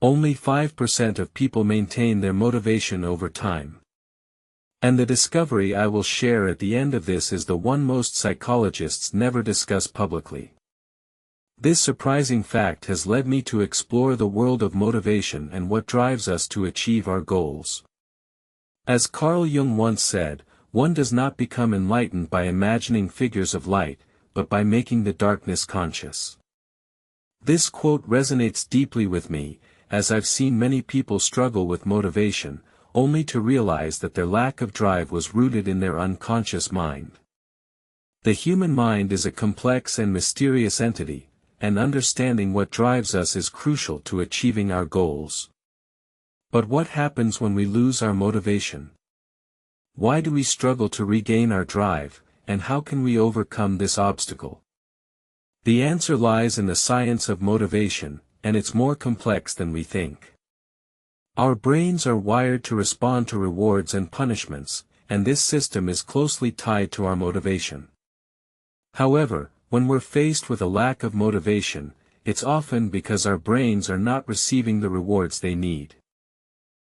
Only 5% of people maintain their motivation over time. And the discovery I will share at the end of this is the one most psychologists never discuss publicly. This surprising fact has led me to explore the world of motivation and what drives us to achieve our goals. As Carl Jung once said, one does not become enlightened by imagining figures of light, but by making the darkness conscious. This quote resonates deeply with me, as I've seen many people struggle with motivation, only to realize that their lack of drive was rooted in their unconscious mind. The human mind is a complex and mysterious entity, and understanding what drives us is crucial to achieving our goals. But what happens when we lose our motivation? Why do we struggle to regain our drive, and how can we overcome this obstacle? The answer lies in the science of motivation, and it's more complex than we think. Our brains are wired to respond to rewards and punishments, and this system is closely tied to our motivation. However, when we're faced with a lack of motivation, it's often because our brains are not receiving the rewards they need.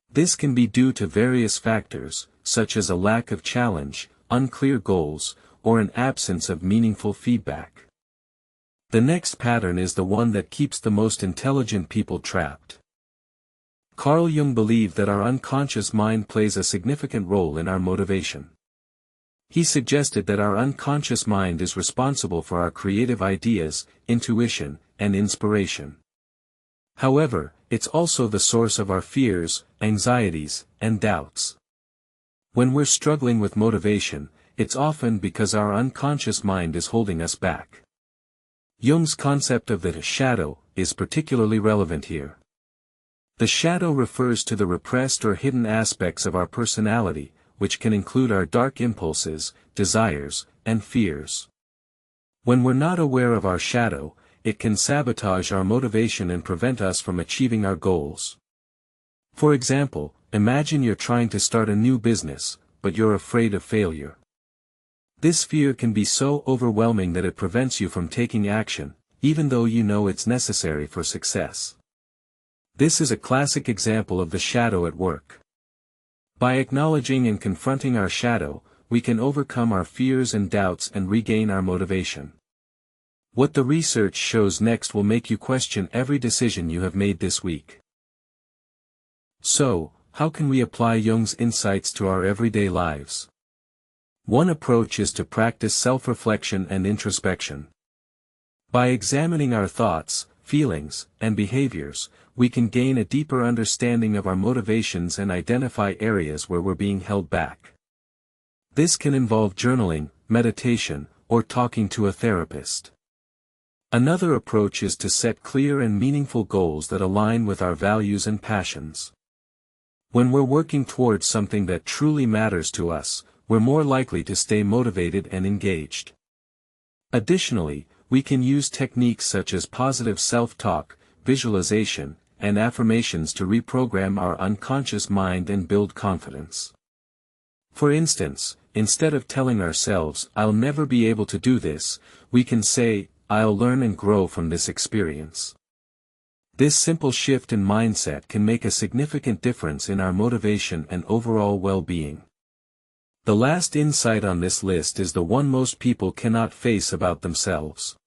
This can be due to various factors, such as a lack of challenge, unclear goals, or an absence of meaningful feedback. The next pattern is the one that keeps the most intelligent people trapped. Carl Jung believed that our unconscious mind plays a significant role in our motivation. He suggested that our unconscious mind is responsible for our creative ideas, intuition, and inspiration. However, it's also the source of our fears, anxieties, and doubts. When we're struggling with motivation, it's often because our unconscious mind is holding us back. Jung's concept of the shadow is particularly relevant here. The shadow refers to the repressed or hidden aspects of our personality, which can include our dark impulses, desires, and fears. When we're not aware of our shadow, it can sabotage our motivation and prevent us from achieving our goals. For example, imagine you're trying to start a new business, but you're afraid of failure. This fear can be so overwhelming that it prevents you from taking action, even though you know it's necessary for success. This is a classic example of the shadow at work. By acknowledging and confronting our shadow, we can overcome our fears and doubts and regain our motivation. What the research shows next will make you question every decision you have made this week. So, how can we apply Jung's insights to our everyday lives? One approach is to practice self-reflection and introspection. By examining our thoughts, feelings, and behaviors, we can gain a deeper understanding of our motivations and identify areas where we're being held back. This can involve journaling, meditation, or talking to a therapist. Another approach is to set clear and meaningful goals that align with our values and passions. When we're working towards something that truly matters to us, we're more likely to stay motivated and engaged. Additionally, we can use techniques such as positive self-talk, visualization, and affirmations to reprogram our unconscious mind and build confidence. For instance, instead of telling ourselves, "I'll never be able to do this," we can say, "I'll learn and grow from this experience." This simple shift in mindset can make a significant difference in our motivation and overall well-being. The last insight on this list is the one most people cannot face about themselves.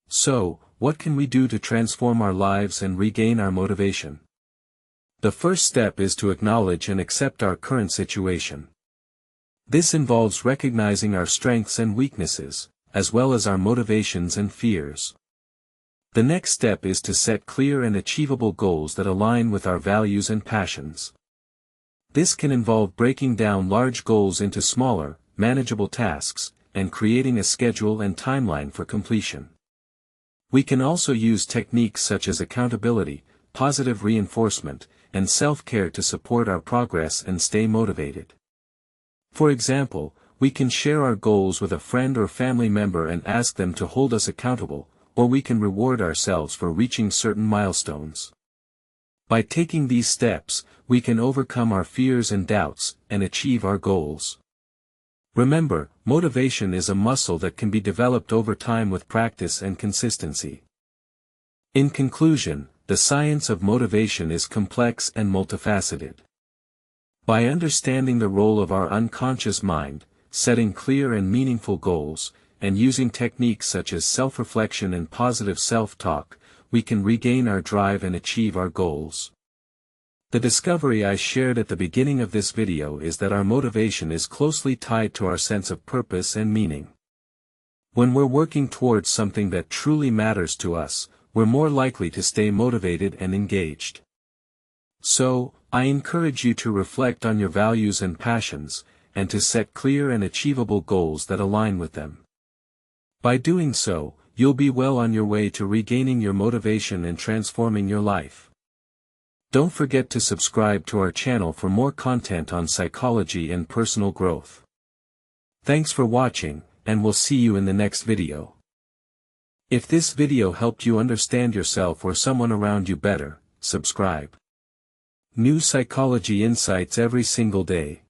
So, what can we do to transform our lives and regain our motivation? The first step is to acknowledge and accept our current situation. This involves recognizing our strengths and weaknesses, as well as our motivations and fears. The next step is to set clear and achievable goals that align with our values and passions. This can involve breaking down large goals into smaller, manageable tasks, and creating a schedule and timeline for completion. We can also use techniques such as accountability, positive reinforcement, and self-care to support our progress and stay motivated. For example, we can share our goals with a friend or family member and ask them to hold us accountable, or we can reward ourselves for reaching certain milestones. By taking these steps, we can overcome our fears and doubts, and achieve our goals. Remember, motivation is a muscle that can be developed over time with practice and consistency. In conclusion, the science of motivation is complex and multifaceted. By understanding the role of our unconscious mind, setting clear and meaningful goals, and using techniques such as self-reflection and positive self-talk, we can regain our drive and achieve our goals. The discovery I shared at the beginning of this video is that our motivation is closely tied to our sense of purpose and meaning. When we're working towards something that truly matters to us, we're more likely to stay motivated and engaged. So, I encourage you to reflect on your values and passions, and to set clear and achievable goals that align with them. By doing so, you'll be well on your way to regaining your motivation and transforming your life. Don't forget to subscribe to our channel for more content on psychology and personal growth. Thanks for watching, and we'll see you in the next video. If this video helped you understand yourself or someone around you better, subscribe. New psychology insights every single day.